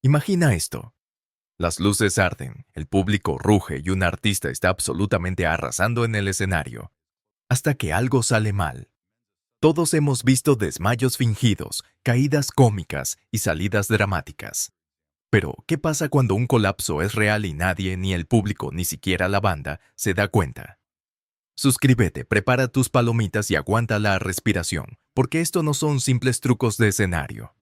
Imagina esto. Las luces arden, el público ruge y un artista está absolutamente arrasando en el escenario. Hasta que algo sale mal. Todos hemos visto desmayos fingidos, caídas cómicas y salidas dramáticas. Pero, ¿qué pasa cuando un colapso es real y nadie, ni el público, ni siquiera la banda, se da cuenta? Suscríbete, prepara tus palomitas y aguanta la respiración, porque esto no son simples trucos de escenario.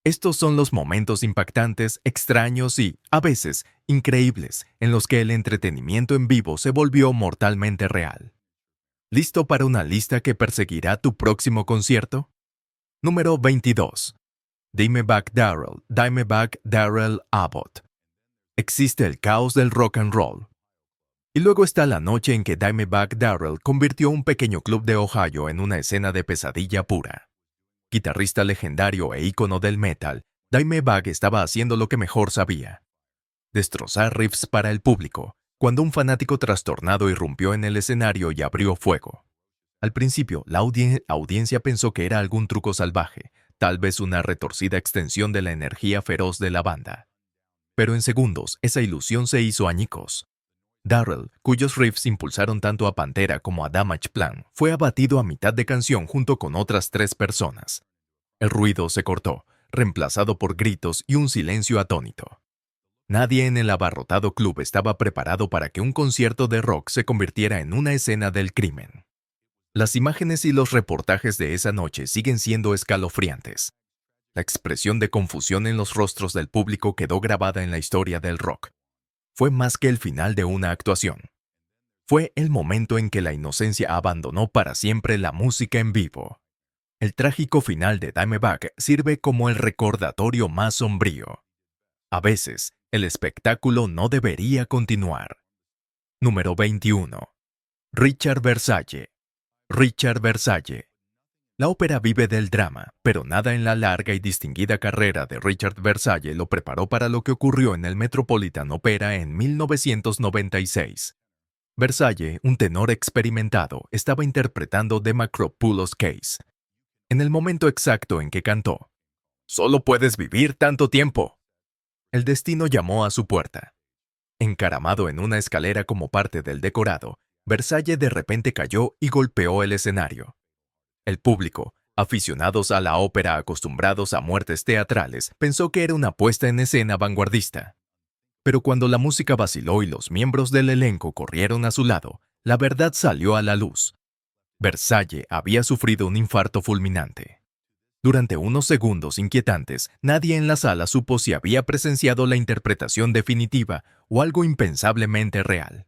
Estos son los momentos impactantes, extraños y, a veces, increíbles, en los que el entretenimiento en vivo se volvió mortalmente real. ¿Listo para una lista que perseguirá tu próximo concierto? Número 22. Dimebag Darrell Abbott. Existe el caos del rock and roll. Y luego está la noche en que Dimebag Darrell convirtió un pequeño club de Ohio en una escena de pesadilla pura. Guitarrista legendario e ícono del metal, Dimebag estaba haciendo lo que mejor sabía: destrozar riffs para el público, cuando un fanático trastornado irrumpió en el escenario y abrió fuego. Al principio, la audiencia pensó que era algún truco salvaje, tal vez una retorcida extensión de la energía feroz de la banda. Pero en segundos, esa ilusión se hizo añicos. Darrell, cuyos riffs impulsaron tanto a Pantera como a Damage Plan, fue abatido a mitad de canción junto con otras 3 personas. El ruido se cortó, reemplazado por gritos y un silencio atónito. Nadie en el abarrotado club estaba preparado para que un concierto de rock se convirtiera en una escena del crimen. Las imágenes y los reportajes de esa noche siguen siendo escalofriantes. La expresión de confusión en los rostros del público quedó grabada en la historia del rock. Fue más que el final de una actuación. Fue el momento en que la inocencia abandonó para siempre la música en vivo. El trágico final de Dimebag sirve como el recordatorio más sombrío. A veces, el espectáculo no debería continuar. Número 21. Richard Versailles. Richard Versailles. La ópera vive del drama, pero nada en la larga y distinguida carrera de Richard Versailles lo preparó para lo que ocurrió en el Metropolitan Opera en 1996. Versailles, un tenor experimentado, estaba interpretando The Macropoulos Case. En el momento exacto en que cantó, «Solo puedes vivir tanto tiempo», el destino llamó a su puerta. Encaramado en una escalera como parte del decorado, Versailles de repente cayó y golpeó el escenario. El público, aficionados a la ópera acostumbrados a muertes teatrales, pensó que era una puesta en escena vanguardista. Pero cuando la música vaciló y los miembros del elenco corrieron a su lado, la verdad salió a la luz. Versailles había sufrido un infarto fulminante. Durante unos segundos inquietantes, nadie en la sala supo si había presenciado la interpretación definitiva o algo impensablemente real.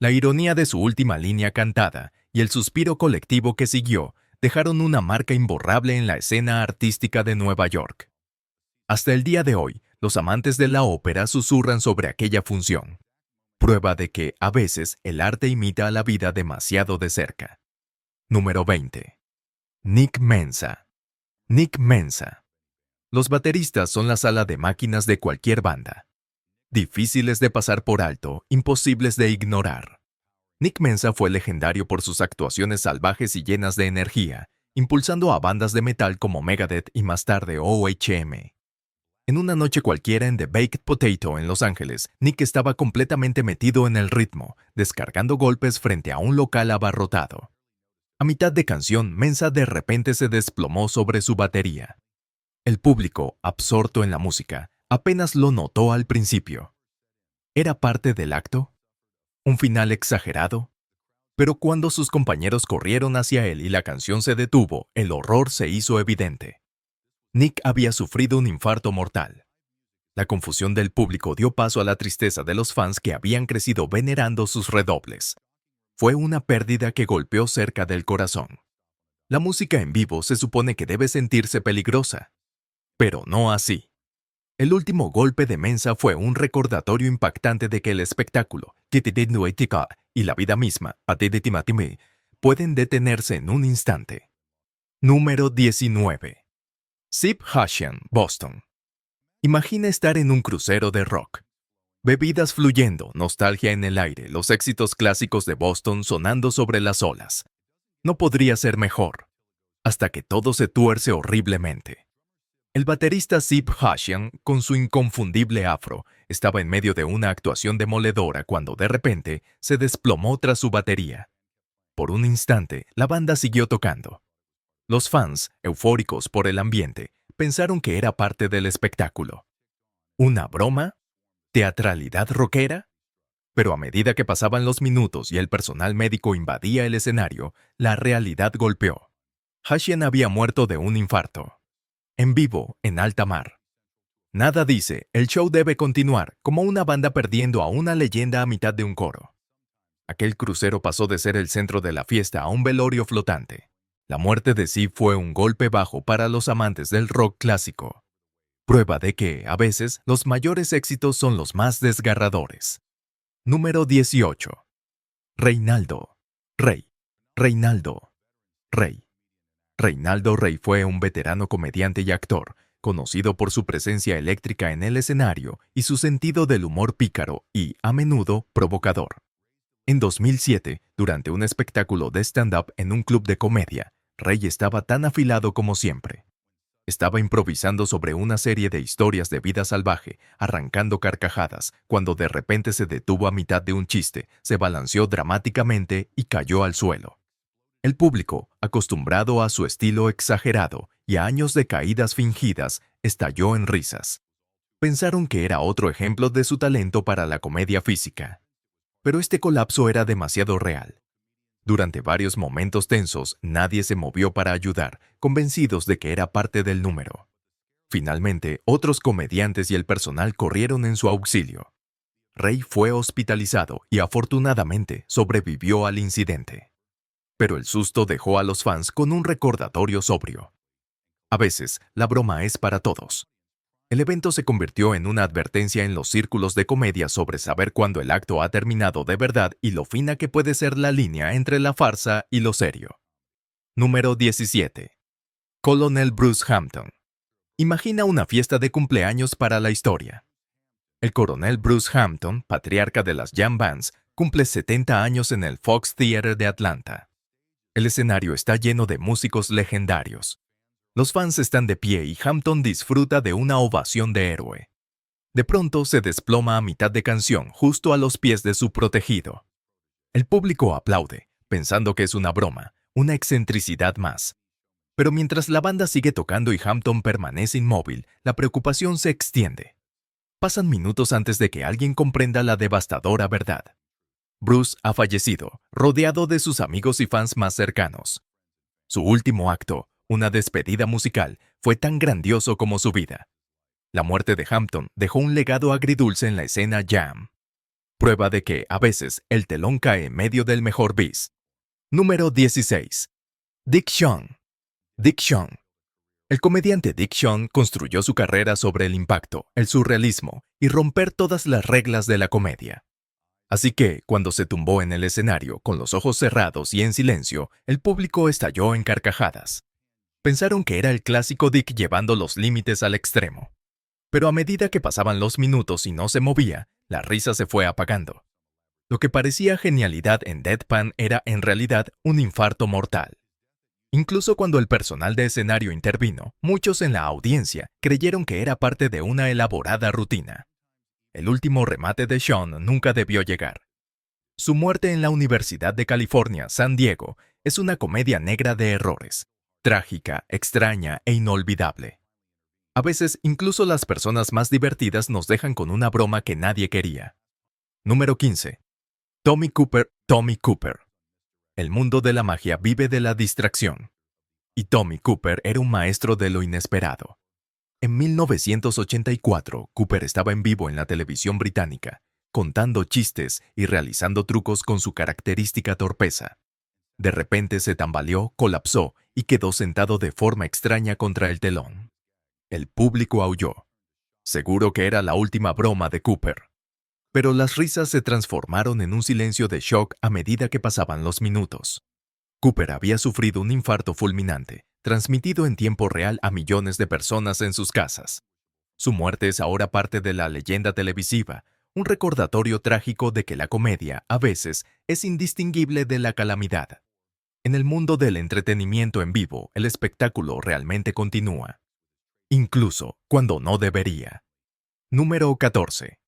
La ironía de su última línea cantada y el suspiro colectivo que siguió dejaron una marca imborrable en la escena artística de Nueva York. Hasta el día de hoy, los amantes de la ópera susurran sobre aquella función. Prueba de que, a veces, el arte imita a la vida demasiado de cerca. Número 20. Nick Menza. Nick Menza. Los bateristas son la sala de máquinas de cualquier banda. Difíciles de pasar por alto, imposibles de ignorar. Nick Menza fue legendario por sus actuaciones salvajes y llenas de energía, impulsando a bandas de metal como Megadeth y más tarde OHM. En una noche cualquiera en The Baked Potato en Los Ángeles, Nick estaba completamente metido en el ritmo, descargando golpes frente a un local abarrotado. A mitad de canción, Menza de repente se desplomó sobre su batería. El público, absorto en la música, apenas lo notó al principio. ¿Era parte del acto? ¿Un final exagerado? Pero cuando sus compañeros corrieron hacia él y la canción se detuvo, el horror se hizo evidente. Nick había sufrido un infarto mortal. La confusión del público dio paso a la tristeza de los fans que habían crecido venerando sus redobles. Fue una pérdida que golpeó cerca del corazón. La música en vivo se supone que debe sentirse peligrosa, pero no así. El último golpe de Menza fue un recordatorio impactante de que el espectáculo y la vida misma pueden detenerse en un instante. Número 19. Sip Hashian, Boston. Imagina estar en un crucero de rock. Bebidas fluyendo, nostalgia en el aire, los éxitos clásicos de Boston sonando sobre las olas. No podría ser mejor. Hasta que todo se tuerce horriblemente. El baterista Sib Hashian, con su inconfundible afro, estaba en medio de una actuación demoledora cuando de repente se desplomó tras su batería. Por un instante, la banda siguió tocando. Los fans, eufóricos por el ambiente, pensaron que era parte del espectáculo. ¿Una broma? ¿Teatralidad rockera? Pero a medida que pasaban los minutos y el personal médico invadía el escenario, la realidad golpeó. Hashian había muerto de un infarto. En vivo, en alta mar. Nada dice, el show debe continuar, como una banda perdiendo a una leyenda a mitad de un coro. Aquel crucero pasó de ser el centro de la fiesta a un velorio flotante. La muerte de Sib fue un golpe bajo para los amantes del rock clásico. Prueba de que, a veces, los mayores éxitos son los más desgarradores. Número 18. Reinaldo Rey. Reinaldo Rey. Reinaldo Rey fue un veterano comediante y actor, conocido por su presencia eléctrica en el escenario y su sentido del humor pícaro y, a menudo, provocador. En 2007, durante un espectáculo de stand-up en un club de comedia, Rey estaba tan afilado como siempre. Estaba improvisando sobre una serie de historias de vida salvaje, arrancando carcajadas, cuando de repente se detuvo a mitad de un chiste, se balanceó dramáticamente y cayó al suelo. El público, acostumbrado a su estilo exagerado y a años de caídas fingidas, estalló en risas. Pensaron que era otro ejemplo de su talento para la comedia física. Pero este colapso era demasiado real. Durante varios momentos tensos, nadie se movió para ayudar, convencidos de que era parte del número. Finalmente, otros comediantes y el personal corrieron en su auxilio. Rey fue hospitalizado y afortunadamente sobrevivió al incidente. Pero el susto dejó a los fans con un recordatorio sobrio. A veces, la broma es para todos. El evento se convirtió en una advertencia en los círculos de comedia sobre saber cuándo el acto ha terminado de verdad y lo fina que puede ser la línea entre la farsa y lo serio. Número 17. Colonel Bruce Hampton. Imagina una fiesta de cumpleaños para la historia. El coronel Bruce Hampton, patriarca de las jam bands, cumple 70 años en el Fox Theater de Atlanta. El escenario está lleno de músicos legendarios. Los fans están de pie y Hampton disfruta de una ovación de héroe. De pronto se desploma a mitad de canción, justo a los pies de su protegido. El público aplaude, pensando que es una broma, una excentricidad más. Pero mientras la banda sigue tocando y Hampton permanece inmóvil, la preocupación se extiende. Pasan minutos antes de que alguien comprenda la devastadora verdad. Bruce ha fallecido, rodeado de sus amigos y fans más cercanos. Su último acto, una despedida musical, fue tan grandioso como su vida. La muerte de Hampton dejó un legado agridulce en la escena jam. Prueba de que, a veces, el telón cae en medio del mejor bis. Número 16. Dick Shawn. Dick Shawn. El comediante Dick Shawn construyó su carrera sobre el impacto, el surrealismo y romper todas las reglas de la comedia. Así que, cuando se tumbó en el escenario con los ojos cerrados y en silencio, el público estalló en carcajadas. Pensaron que era el clásico Dick llevando los límites al extremo. Pero a medida que pasaban los minutos y no se movía, la risa se fue apagando. Lo que parecía genialidad en Deadpan era en realidad un infarto mortal. Incluso cuando el personal de escenario intervino, muchos en la audiencia creyeron que era parte de una elaborada rutina. El último remate de Shawn nunca debió llegar. Su muerte en la Universidad de California, San Diego, es una comedia negra de errores, trágica, extraña e inolvidable. A veces, incluso las personas más divertidas nos dejan con una broma que nadie quería. Número 15. Tommy Cooper. Tommy Cooper. El mundo de la magia vive de la distracción. Y Tommy Cooper era un maestro de lo inesperado. En 1984, Cooper estaba en vivo en la televisión británica, contando chistes y realizando trucos con su característica torpeza. De repente se tambaleó, colapsó y quedó sentado de forma extraña contra el telón. El público aulló. Seguro que era la última broma de Cooper. Pero las risas se transformaron en un silencio de shock a medida que pasaban los minutos. Cooper había sufrido un infarto fulminante, transmitido en tiempo real a millones de personas en sus casas. Su muerte es ahora parte de la leyenda televisiva, un recordatorio trágico de que la comedia, a veces, es indistinguible de la calamidad. En el mundo del entretenimiento en vivo, el espectáculo realmente continúa. incluso cuando no debería. Número 14.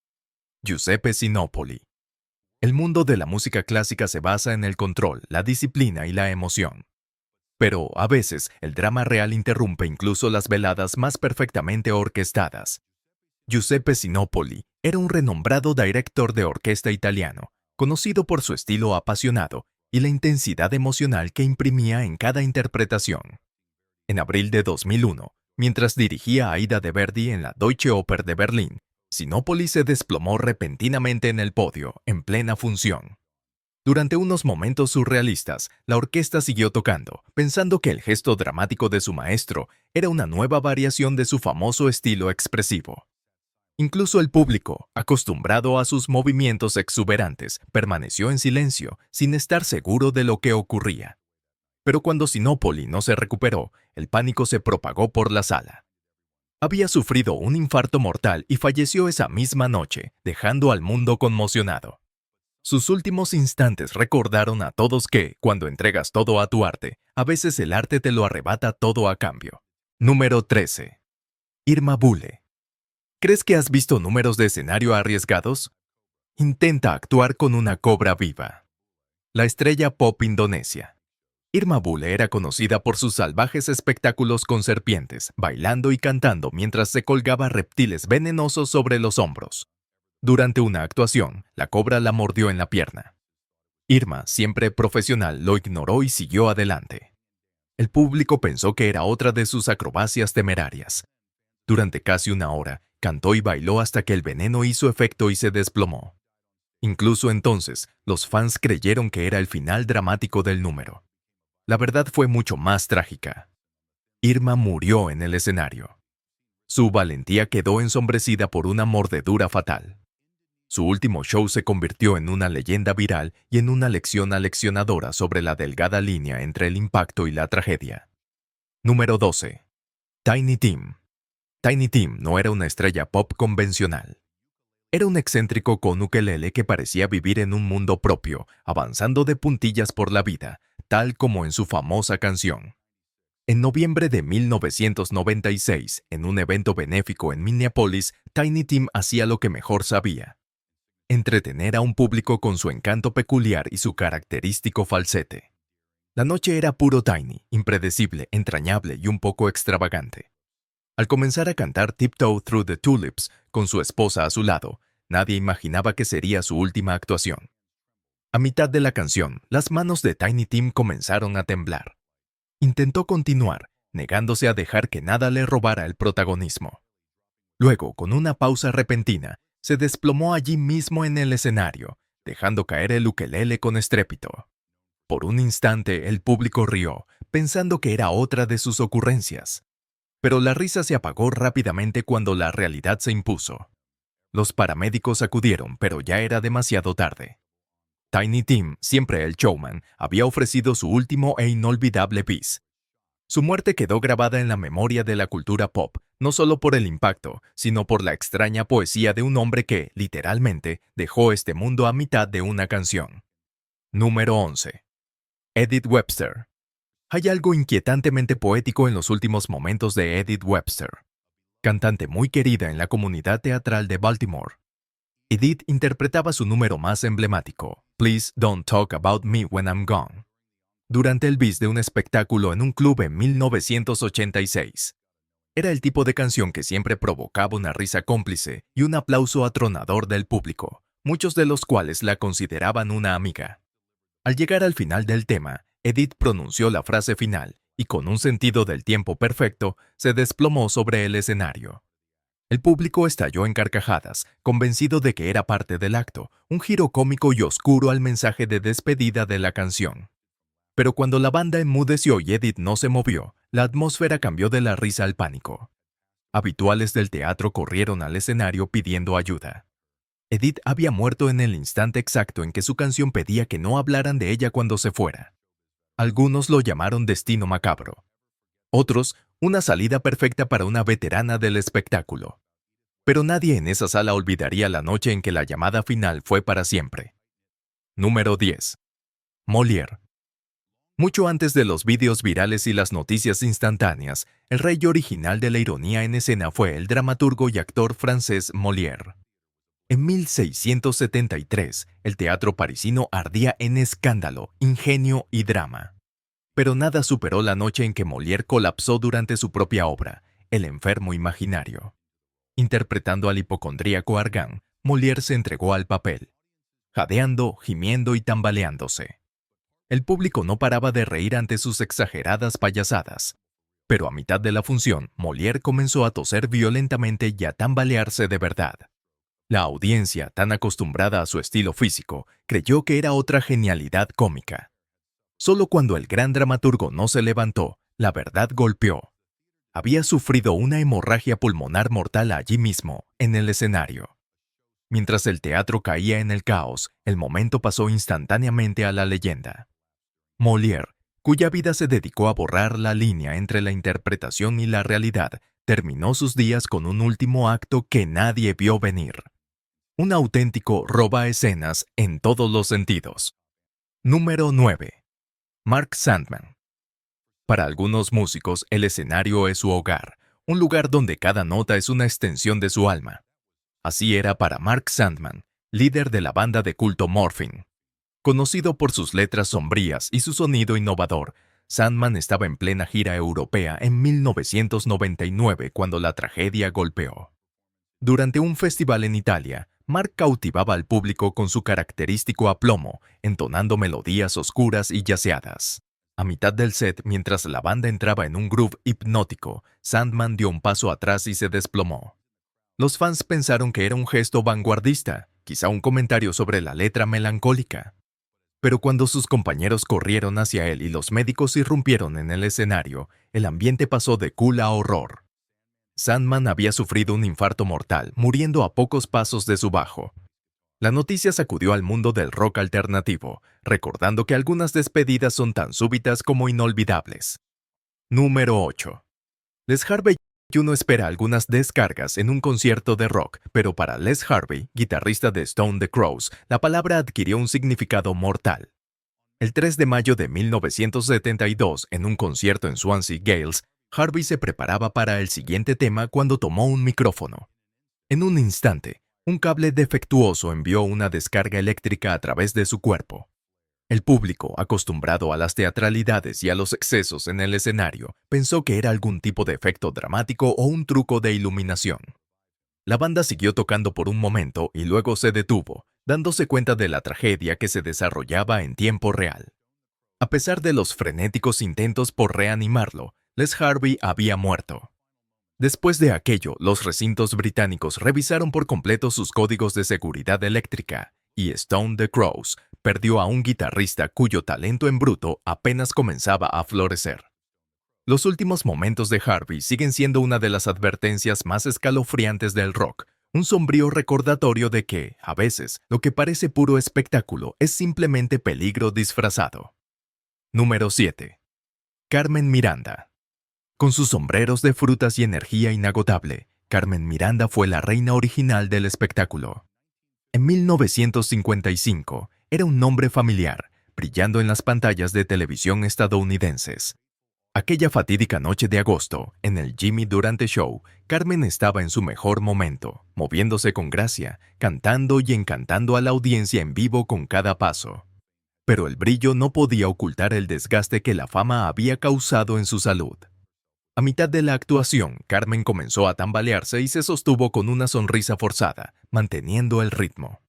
Giuseppe Sinopoli. El mundo de la música clásica se basa en el control, la disciplina y la emoción. Pero, a veces, el drama real interrumpe incluso las veladas más perfectamente orquestadas. Giuseppe Sinopoli era un renombrado director de orquesta italiano, conocido por su estilo apasionado y la intensidad emocional que imprimía en cada interpretación. En abril de 2001, mientras dirigía a Aida de Verdi en la Deutsche Oper de Berlín, Sinopoli se desplomó repentinamente en el podio, en plena función. Durante unos momentos surrealistas, la orquesta siguió tocando, pensando que el gesto dramático de su maestro era una nueva variación de su famoso estilo expresivo. Incluso el público, acostumbrado a sus movimientos exuberantes, permaneció en silencio, sin estar seguro de lo que ocurría. Pero cuando Sinopoli no se recuperó, el pánico se propagó por la sala. Había sufrido un infarto mortal y falleció esa misma noche, dejando al mundo conmocionado. Sus últimos instantes recordaron a todos que, cuando entregas todo a tu arte, a veces el arte te lo arrebata todo a cambio. Número 13. Irma Bule. ¿Crees que has visto números de escenario arriesgados? Intenta actuar con una cobra viva. La estrella pop indonesia. Irma Bule era conocida por sus salvajes espectáculos con serpientes, bailando y cantando mientras se colgaba reptiles venenosos sobre los hombros. Durante una actuación, la cobra la mordió en la pierna. Irma, siempre profesional, lo ignoró y siguió adelante. El público pensó que era otra de sus acrobacias temerarias. Durante casi una hora, cantó y bailó hasta que el veneno hizo efecto y se desplomó. Incluso entonces, los fans creyeron que era el final dramático del número. La verdad fue mucho más trágica. Irma murió en el escenario. Su valentía quedó ensombrecida por una mordedura fatal. Su último show se convirtió en una leyenda viral y en una lección aleccionadora sobre la delgada línea entre el impacto y la tragedia. Número 12. Tiny Tim. Tiny Tim no era una estrella pop convencional. Era un excéntrico con ukelele que parecía vivir en un mundo propio, avanzando de puntillas por la vida, tal como en su famosa canción. En noviembre de 1996, en un evento benéfico en Minneapolis, Tiny Tim hacía lo que mejor sabía: entretener a un público con su encanto peculiar y su característico falsete. La noche era puro Tiny, impredecible, entrañable y un poco extravagante. Al comenzar a cantar Tiptoe Through the Tulips con su esposa a su lado, nadie imaginaba que sería su última actuación. A mitad de la canción, las manos de Tiny Tim comenzaron a temblar. Intentó continuar, negándose a dejar que nada le robara el protagonismo. Luego, con una pausa repentina, se desplomó allí mismo en el escenario, dejando caer el ukelele con estrépito. Por un instante, el público rió, pensando que era otra de sus ocurrencias. Pero la risa se apagó rápidamente cuando la realidad se impuso. Los paramédicos acudieron, pero ya era demasiado tarde. Tiny Tim, siempre el showman, había ofrecido su último e inolvidable bis. Su muerte quedó grabada en la memoria de la cultura pop, no solo por el impacto, sino por la extraña poesía de un hombre que, literalmente, dejó este mundo a mitad de una canción. Número 11. Edith Webster. Hay algo inquietantemente poético en los últimos momentos de Edith Webster, cantante muy querida en la comunidad teatral de Baltimore. Edith interpretaba su número más emblemático, Please Don't Talk About Me When I'm Gone, durante el bis de un espectáculo en un club en 1986. Era el tipo de canción que siempre provocaba una risa cómplice y un aplauso atronador del público, muchos de los cuales la consideraban una amiga. Al llegar al final del tema, Edith pronunció la frase final y, con un sentido del tiempo perfecto, se desplomó sobre el escenario. El público estalló en carcajadas, convencido de que era parte del acto, un giro cómico y oscuro al mensaje de despedida de la canción. Pero cuando la banda enmudeció y Edith no se movió, la atmósfera cambió de la risa al pánico. Habituales del teatro corrieron al escenario pidiendo ayuda. Edith había muerto en el instante exacto en que su canción pedía que no hablaran de ella cuando se fuera. Algunos lo llamaron destino macabro. Otros, una salida perfecta para una veterana del espectáculo. Pero nadie en esa sala olvidaría la noche en que la llamada final fue para siempre. Número 10. Molière. Mucho antes de los vídeos virales y las noticias instantáneas, el rey original de la ironía en escena fue el dramaturgo y actor francés Molière. En 1673, el teatro parisino ardía en escándalo, ingenio y drama. Pero nada superó la noche en que Molière colapsó durante su propia obra, El enfermo imaginario. Interpretando al hipocondríaco Argan, Molière se entregó al papel, jadeando, gimiendo y tambaleándose. El público no paraba de reír ante sus exageradas payasadas. Pero a mitad de la función, Molière comenzó a toser violentamente y a tambalearse de verdad. La audiencia, tan acostumbrada a su estilo físico, creyó que era otra genialidad cómica. Solo cuando el gran dramaturgo no se levantó, la verdad golpeó. Había sufrido una hemorragia pulmonar mortal allí mismo, en el escenario. Mientras el teatro caía en el caos, el momento pasó instantáneamente a la leyenda. Molière, cuya vida se dedicó a borrar la línea entre la interpretación y la realidad, terminó sus días con un último acto que nadie vio venir. Un auténtico robaescenas en todos los sentidos. Número 9. Mark Sandman. Para algunos músicos, el escenario es su hogar, un lugar donde cada nota es una extensión de su alma. Así era para Mark Sandman, líder de la banda de culto Morphine. Conocido por sus letras sombrías y su sonido innovador, Sandman estaba en plena gira europea en 1999 cuando la tragedia golpeó. Durante un festival en Italia, Mark cautivaba al público con su característico aplomo, entonando melodías oscuras y yaceadas. A mitad del set, mientras la banda entraba en un groove hipnótico, Sandman dio un paso atrás y se desplomó. Los fans pensaron que era un gesto vanguardista, quizá un comentario sobre la letra melancólica. Pero cuando sus compañeros corrieron hacia él y los médicos irrumpieron en el escenario, el ambiente pasó de cool a horror. Sandman había sufrido un infarto mortal, muriendo a pocos pasos de su bajo. La noticia sacudió al mundo del rock alternativo, recordando que algunas despedidas son tan súbitas como inolvidables. Número 8. Les Harvey Jr. espera algunas descargas en un concierto de rock, pero para Les Harvey, guitarrista de Stone the Crows, la palabra adquirió un significado mortal. El 3 de mayo de 1972, en un concierto en Swansea Gales, Harvey se preparaba para el siguiente tema cuando tomó un micrófono. En un instante, un cable defectuoso envió una descarga eléctrica a través de su cuerpo. El público, acostumbrado a las teatralidades y a los excesos en el escenario, pensó que era algún tipo de efecto dramático o un truco de iluminación. La banda siguió tocando por un momento y luego se detuvo, dándose cuenta de la tragedia que se desarrollaba en tiempo real. A pesar de los frenéticos intentos por reanimarlo, Les Harvey había muerto. Después de aquello, los recintos británicos revisaron por completo sus códigos de seguridad eléctrica, y Stone the Crows perdió a un guitarrista cuyo talento en bruto apenas comenzaba a florecer. Los últimos momentos de Harvey siguen siendo una de las advertencias más escalofriantes del rock, un sombrío recordatorio de que, a veces, lo que parece puro espectáculo es simplemente peligro disfrazado. Número 7. Carmen Miranda. Con sus sombreros de frutas y energía inagotable, Carmen Miranda fue la reina original del espectáculo. En 1955, era un nombre familiar, brillando en las pantallas de televisión estadounidenses. Aquella fatídica noche de agosto, en el Jimmy Durante Show, Carmen estaba en su mejor momento, moviéndose con gracia, cantando y encantando a la audiencia en vivo con cada paso. Pero el brillo no podía ocultar el desgaste que la fama había causado en su salud. A mitad de la actuación, Carmen comenzó a tambalearse y se sostuvo con una sonrisa forzada, manteniendo el ritmo.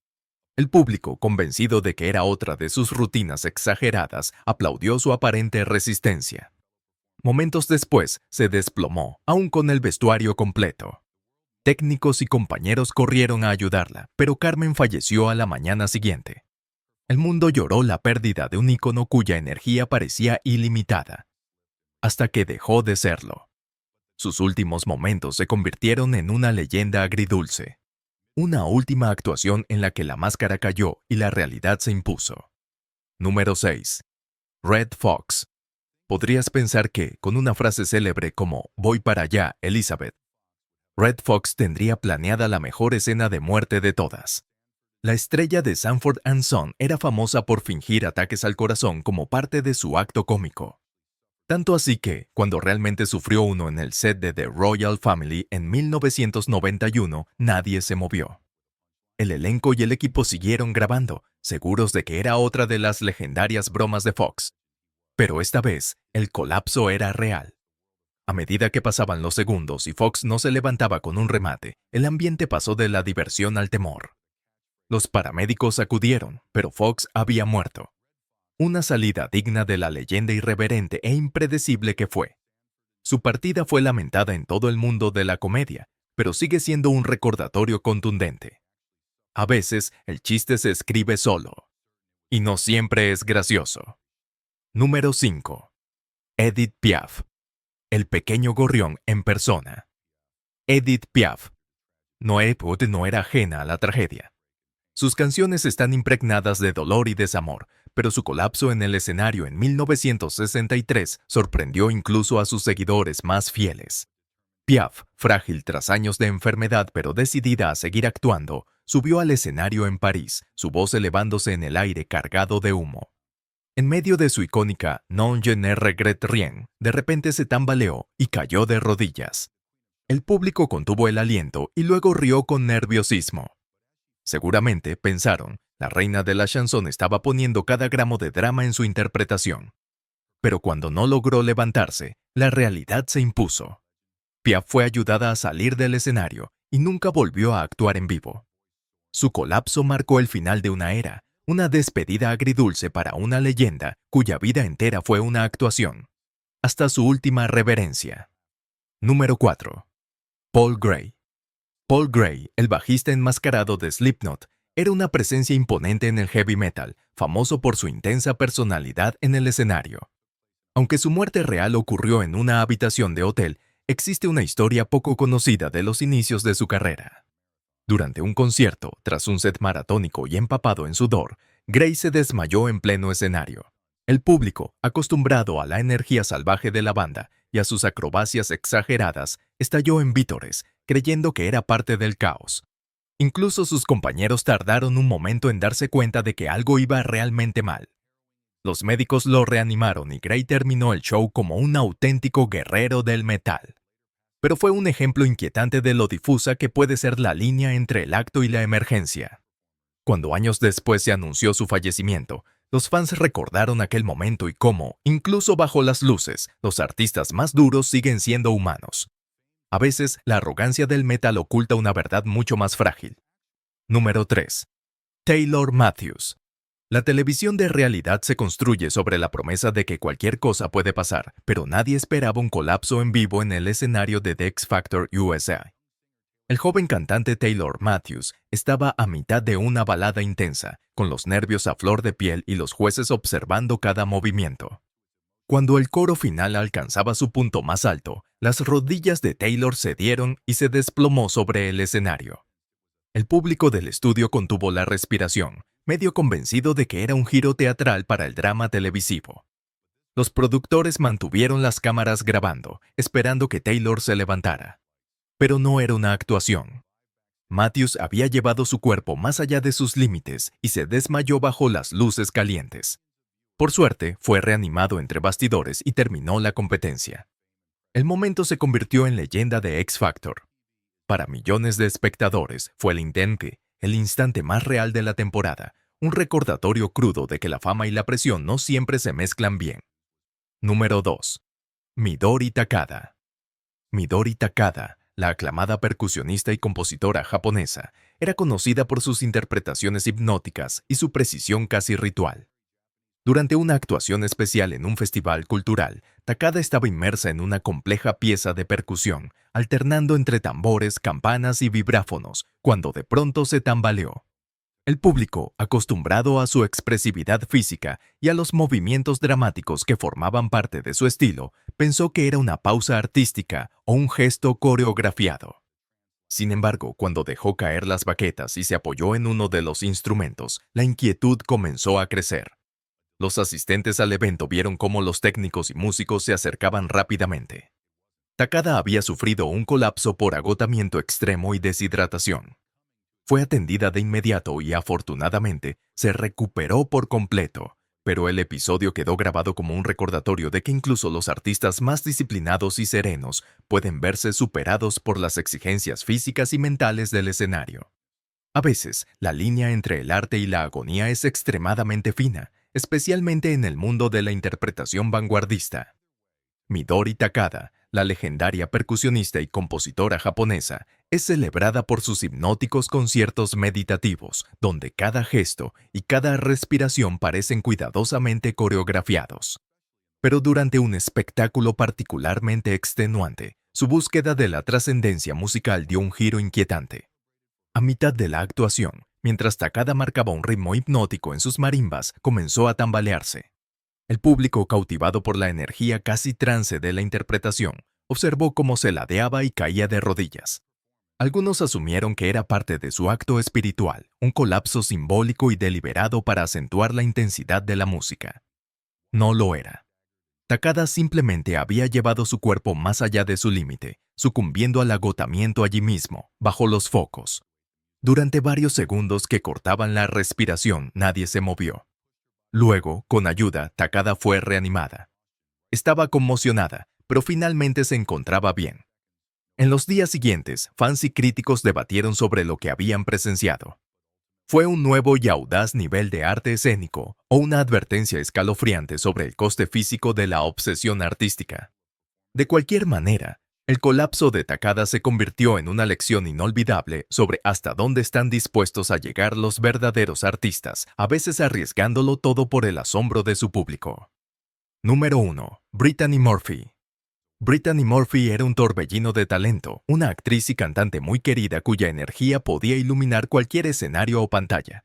El público, convencido de que era otra de sus rutinas exageradas, aplaudió su aparente resistencia. Momentos después, se desplomó, aún con el vestuario completo. Técnicos y compañeros corrieron a ayudarla, pero Carmen falleció a la mañana siguiente. El mundo lloró la pérdida de un ícono cuya energía parecía ilimitada, hasta que dejó de serlo. Sus últimos momentos se convirtieron en una leyenda agridulce. Una última actuación en la que la máscara cayó y la realidad se impuso. Número 6. Red Fox. Podrías pensar que, con una frase célebre como «Voy para allá, Elizabeth», Red Fox tendría planeada la mejor escena de muerte de todas. La estrella de Sanford and Son era famosa por fingir ataques al corazón como parte de su acto cómico. Tanto así que, cuando realmente sufrió uno en el set de The Royal Family en 1991, nadie se movió. El elenco y el equipo siguieron grabando, seguros de que era otra de las legendarias bromas de Fox. Pero esta vez, el colapso era real. A medida que pasaban los segundos y Fox no se levantaba con un remate, el ambiente pasó de la diversión al temor. Los paramédicos acudieron, pero Fox había muerto. Una salida digna de la leyenda irreverente e impredecible que fue. Su partida fue lamentada en todo el mundo de la comedia, pero sigue siendo un recordatorio contundente. A veces, el chiste se escribe solo. Y no siempre es gracioso. Número 5. Edith Piaf. El pequeño gorrión en persona. Edith Piaf. Noé Put no era ajena a la tragedia. Sus canciones están impregnadas de dolor y desamor, pero su colapso en el escenario en 1963 sorprendió incluso a sus seguidores más fieles. Piaf, frágil tras años de enfermedad pero decidida a seguir actuando, subió al escenario en París, su voz elevándose en el aire cargado de humo. En medio de su icónica «Non je ne regrette rien», de repente se tambaleó y cayó de rodillas. El público contuvo el aliento y luego rió con nerviosismo. Seguramente, pensaron, la reina de la chanson estaba poniendo cada gramo de drama en su interpretación. Pero cuando no logró levantarse, la realidad se impuso. Piaf fue ayudada a salir del escenario y nunca volvió a actuar en vivo. Su colapso marcó el final de una era, una despedida agridulce para una leyenda cuya vida entera fue una actuación, hasta su última reverencia. Número 4. Paul Gray. Paul Gray, el bajista enmascarado de Slipknot, era una presencia imponente en el heavy metal, famoso por su intensa personalidad en el escenario. Aunque su muerte real ocurrió en una habitación de hotel, existe una historia poco conocida de los inicios de su carrera. Durante un concierto, tras un set maratónico y empapado en sudor, Gray se desmayó en pleno escenario. El público, acostumbrado a la energía salvaje de la banda y a sus acrobacias exageradas, estalló en vítores, creyendo que era parte del caos. Incluso sus compañeros tardaron un momento en darse cuenta de que algo iba realmente mal. Los médicos lo reanimaron y Gray terminó el show como un auténtico guerrero del metal. Pero fue un ejemplo inquietante de lo difusa que puede ser la línea entre el acto y la emergencia. Cuando años después se anunció su fallecimiento, los fans recordaron aquel momento y cómo, incluso bajo las luces, los artistas más duros siguen siendo humanos. A veces, la arrogancia del metal oculta una verdad mucho más frágil. Número 3. Taylor Matthews. La televisión de realidad se construye sobre la promesa de que cualquier cosa puede pasar, pero nadie esperaba un colapso en vivo en el escenario de The X Factor USA. El joven cantante Taylor Matthews estaba a mitad de una balada intensa, con los nervios a flor de piel y los jueces observando cada movimiento. Cuando el coro final alcanzaba su punto más alto, las rodillas de Taylor cedieron y se desplomó sobre el escenario. El público del estudio contuvo la respiración, medio convencido de que era un giro teatral para el drama televisivo. Los productores mantuvieron las cámaras grabando, esperando que Taylor se levantara. Pero no era una actuación. Matthews había llevado su cuerpo más allá de sus límites y se desmayó bajo las luces calientes. Por suerte, fue reanimado entre bastidores y terminó la competencia. El momento se convirtió en leyenda de X Factor. Para millones de espectadores, fue el instante más real de la temporada, un recordatorio crudo de que la fama y la presión no siempre se mezclan bien. Número 2. Midori Takada. Midori Takada, la aclamada percusionista y compositora japonesa, era conocida por sus interpretaciones hipnóticas y su precisión casi ritual. Durante una actuación especial en un festival cultural, Takada estaba inmersa en una compleja pieza de percusión, alternando entre tambores, campanas y vibráfonos, cuando de pronto se tambaleó. El público, acostumbrado a su expresividad física y a los movimientos dramáticos que formaban parte de su estilo, pensó que era una pausa artística o un gesto coreografiado. Sin embargo, cuando dejó caer las baquetas y se apoyó en uno de los instrumentos, la inquietud comenzó a crecer. Los asistentes al evento vieron cómo los técnicos y músicos se acercaban rápidamente. Takada había sufrido un colapso por agotamiento extremo y deshidratación. Fue atendida de inmediato y afortunadamente se recuperó por completo, pero el episodio quedó grabado como un recordatorio de que incluso los artistas más disciplinados y serenos pueden verse superados por las exigencias físicas y mentales del escenario. A veces, la línea entre el arte y la agonía es extremadamente fina, especialmente en el mundo de la interpretación vanguardista. Midori Takada, la legendaria percusionista y compositora japonesa, es celebrada por sus hipnóticos conciertos meditativos, donde cada gesto y cada respiración parecen cuidadosamente coreografiados. Pero durante un espectáculo particularmente extenuante, su búsqueda de la trascendencia musical dio un giro inquietante. A mitad de la actuación, mientras Takada marcaba un ritmo hipnótico en sus marimbas, comenzó a tambalearse. El público, cautivado por la energía casi trance de la interpretación, observó cómo se ladeaba y caía de rodillas. Algunos asumieron que era parte de su acto espiritual, un colapso simbólico y deliberado para acentuar la intensidad de la música. No lo era. Takada simplemente había llevado su cuerpo más allá de su límite, sucumbiendo al agotamiento allí mismo, bajo los focos. Durante varios segundos que cortaban la respiración, nadie se movió. Luego, con ayuda, Takada fue reanimada. Estaba conmocionada, pero finalmente se encontraba bien. En los días siguientes, fans y críticos debatieron sobre lo que habían presenciado. ¿Fue un nuevo y audaz nivel de arte escénico o una advertencia escalofriante sobre el coste físico de la obsesión artística? De cualquier manera, el colapso de Takada se convirtió en una lección inolvidable sobre hasta dónde están dispuestos a llegar los verdaderos artistas, a veces arriesgándolo todo por el asombro de su público. Número 1. Brittany Murphy. Brittany Murphy era un torbellino de talento, una actriz y cantante muy querida cuya energía podía iluminar cualquier escenario o pantalla.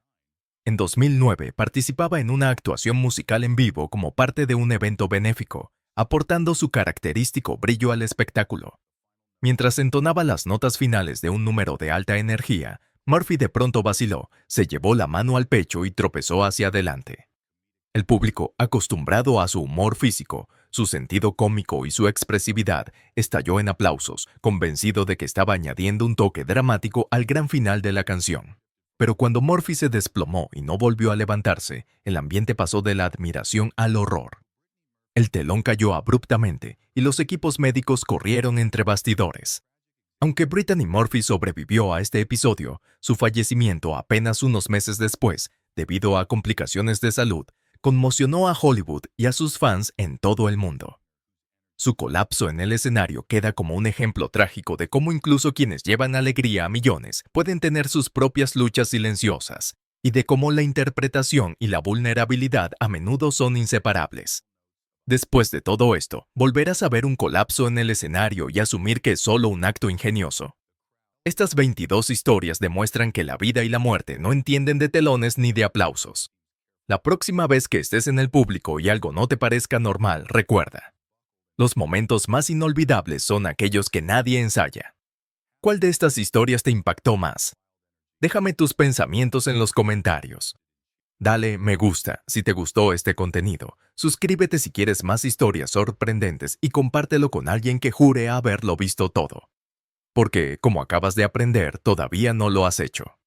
En 2009 participaba en una actuación musical en vivo como parte de un evento benéfico, aportando su característico brillo al espectáculo. Mientras entonaba las notas finales de un número de alta energía, Murphy de pronto vaciló, se llevó la mano al pecho y tropezó hacia adelante. El público, acostumbrado a su humor físico, su sentido cómico y su expresividad, estalló en aplausos, convencido de que estaba añadiendo un toque dramático al gran final de la canción. Pero cuando Murphy se desplomó y no volvió a levantarse, el ambiente pasó de la admiración al horror. El telón cayó abruptamente y los equipos médicos corrieron entre bastidores. Aunque Brittany Murphy sobrevivió a este episodio, su fallecimiento apenas unos meses después, debido a complicaciones de salud, conmocionó a Hollywood y a sus fans en todo el mundo. Su colapso en el escenario queda como un ejemplo trágico de cómo incluso quienes llevan alegría a millones pueden tener sus propias luchas silenciosas, y de cómo la interpretación y la vulnerabilidad a menudo son inseparables. Después de todo esto, volverás a ver un colapso en el escenario y asumir que es solo un acto ingenioso. Estas 22 historias demuestran que la vida y la muerte no entienden de telones ni de aplausos. La próxima vez que estés en el público y algo no te parezca normal, recuerda. Los momentos más inolvidables son aquellos que nadie ensaya. ¿Cuál de estas historias te impactó más? Déjame tus pensamientos en los comentarios. Dale me gusta si te gustó este contenido. Suscríbete si quieres más historias sorprendentes y compártelo con alguien que jure haberlo visto todo. Porque, como acabas de aprender, todavía no lo has hecho.